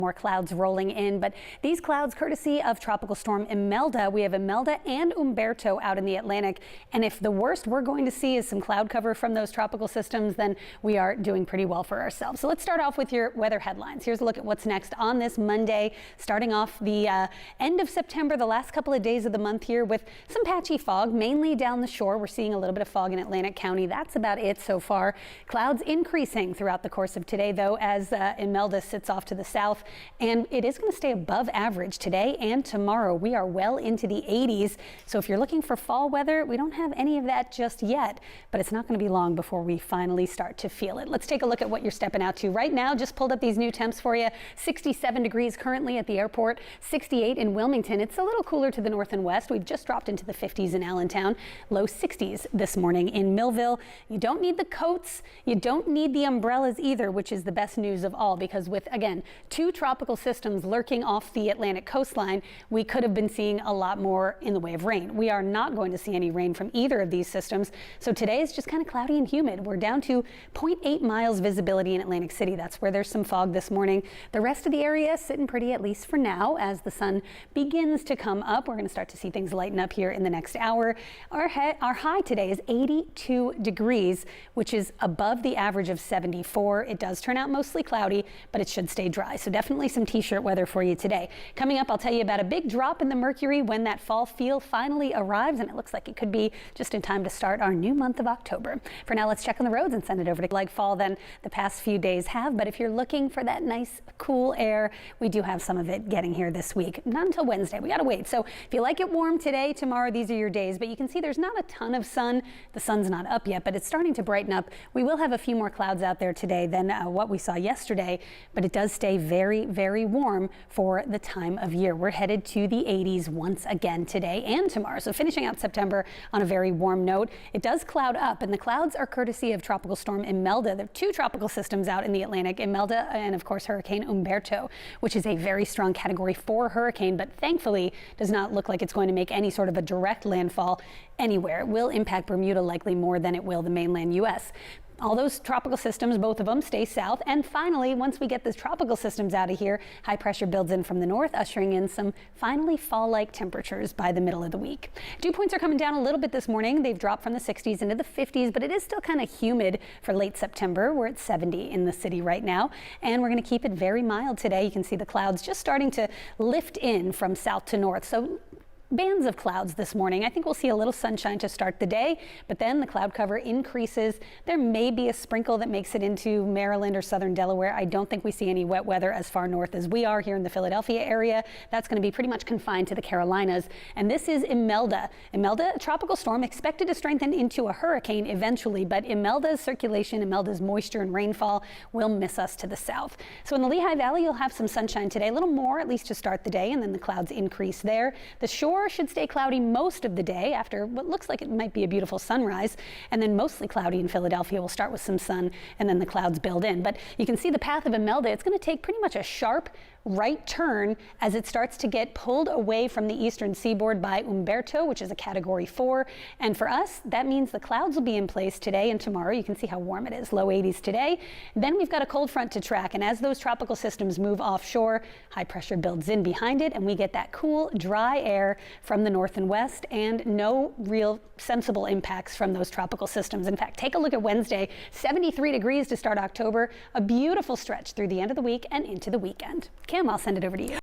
More clouds rolling in, but these clouds courtesy of Tropical Storm Imelda. We have Imelda and Umberto out in the Atlantic, and if the worst we're going to see is some cloud cover from those tropical systems, then we are doing pretty well for ourselves. So let's start off with your weather headlines. Here's a look at what's next on this Monday, starting off the end of September, the last couple of days of the month here with some patchy fog, mainly down the shore. We're seeing a little bit of fog in Atlantic County. That's about it so far. Clouds increasing throughout the course of today, though, as Imelda sits off to the south. And it is going to stay above average today and tomorrow. We are well into the 80s. So if you're looking for fall weather, we don't have any of that just yet, but it's not going to be long before we finally start to feel it. Let's take a look at what you're stepping out to right now. Just pulled up these new temps for you. 67 degrees currently at the airport, 68 in Wilmington. It's a little cooler to the north and west. We've just dropped into the 50s in Allentown, low 60s this morning in Millville. You don't need the coats. You don't need the umbrellas either, which is the best news of all, because with, again, two tropical systems lurking off the Atlantic coastline, we could have been seeing a lot more in the way of rain. We are not going to see any rain from either of these systems. So today is just kind of cloudy and humid. We're down to 0.8 miles visibility in Atlantic City. That's where there's some fog this morning. The rest of the area sitting pretty, at least for now, as the sun begins to come up. We're going to start to see things lighten up here in the next hour. Our high today is 82 degrees, which is above the average of 74. It does turn out mostly cloudy, but it should stay dry. So definitely some t-shirt weather for you today. Coming up, I'll tell you about a big drop in the mercury when that fall feel finally arrives, and it looks like it could be just in time to start our new month of October. For now, let's check on the roads and send it over to like fall than the past few days have. But if you're looking for that nice cool air, we do have some of it getting here this week. Not until Wednesday. We got to wait. So if you like it warm today, tomorrow, these are your days. But you can see there's not a ton of sun. The sun's not up yet, but it's starting to brighten up. We will have a few more clouds out there today than what we saw yesterday, but it does stay very, very warm for the time of year. We're headed to the 80s once again today and tomorrow. So finishing out September on a very warm note. It does cloud up, and the clouds are courtesy of Tropical Storm Imelda. There are two tropical systems out in the Atlantic, Imelda and of course Hurricane Umberto, which is a very strong Category 4 hurricane, but thankfully does not look like it's going to make any sort of a direct landfall anywhere. It will impact Bermuda likely more than it will the mainland U.S. All those tropical systems, both of them, stay south. And finally, once we get those tropical systems out of here, high pressure builds in from the north, ushering in some finally fall-like temperatures by the middle of the week. Dew points are coming down a little bit this morning. They've dropped from the 60s into the 50s, but it is still kind of humid for late September. We're at 70 in the city right now, and we're going to keep it very mild today. You can see the clouds just starting to lift in from south to north. So bands of clouds this morning. I think we'll see a little sunshine to start the day, but then the cloud cover increases. There may be a sprinkle that makes it into Maryland or southern Delaware. I don't think we see any wet weather as far north as we are here in the Philadelphia area. That's going to be pretty much confined to the Carolinas. And this is Imelda. Imelda, a tropical storm expected to strengthen into a hurricane eventually, but Imelda's circulation, Imelda's moisture and rainfall will miss us to the south. So in the Lehigh Valley, you'll have some sunshine today, a little more at least to start the day, and then the clouds increase there. The shore should stay cloudy most of the day after what looks like it might be a beautiful sunrise, and then mostly cloudy in Philadelphia. We'll start with some sun and then the clouds build in. But you can see the path of Imelda. It's going to take pretty much a sharp right turn as it starts to get pulled away from the eastern seaboard by Umberto, which is a Category 4. And for us, that means the clouds will be in place today and tomorrow. You can see how warm it is, low 80s today. Then we've got a cold front to track, and as those tropical systems move offshore, high pressure builds in behind it, and we get that cool, dry air from the north and west, and no real sensible impacts from those tropical systems. In fact, take a look at Wednesday, 73 degrees to start October, a beautiful stretch through the end of the week and into the weekend. Kim, I'll send it over to you.